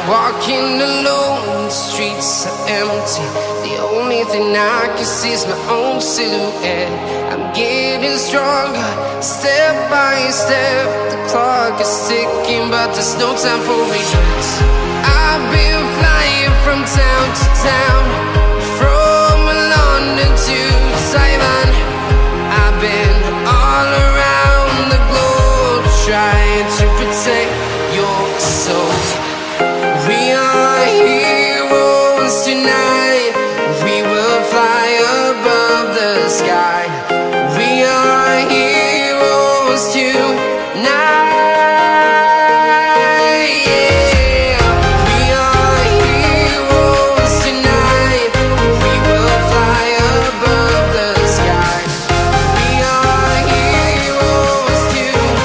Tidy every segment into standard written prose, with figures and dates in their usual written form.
Walking alone, the streets are empty. The only thing I can see is my own silhouette. I'm getting stronger, step by step. The clock is ticking, but there's no time for regrets. I've been flying from town to town, from London to Taiwan. I've been all around the globe, trying to protect your soul. We are heroes tonight. We will fly above the sky. We are heroes tonight. Yeah. We are heroes tonight. We will fly above the sky. We are heroes tonight.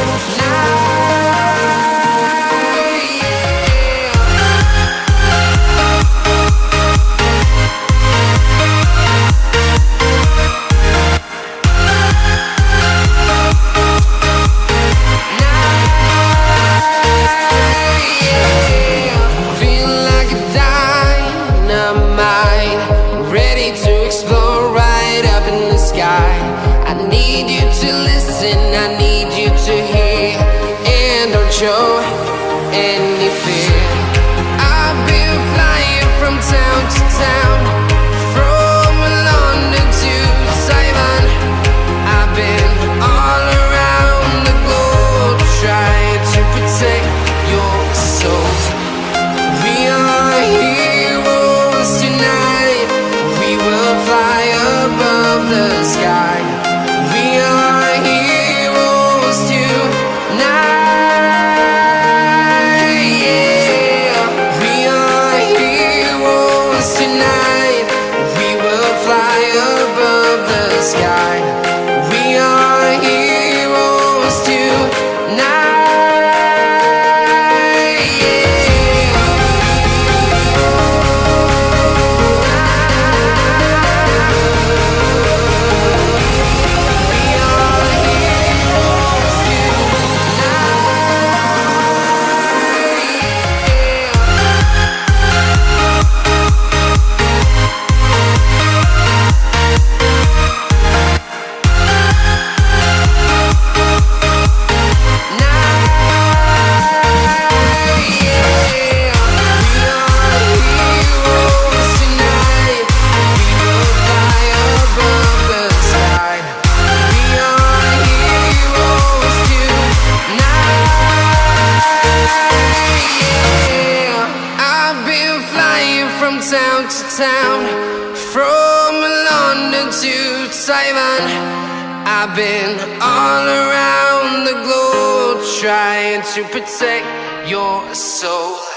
I need you to listen, I need you to hear, and don't show any fear. I've been flying from town to town, from London to Taiwan. I've been all around the globe, trying to protect your soul. We are heroes tonight. We will fly above the sky. We are heroes tonight. Yeah. We are heroes tonight. We will fly above the sky. We are heroes tonight. From town to town, from London to Taiwan. I've been all around the globe, trying to protect your soul.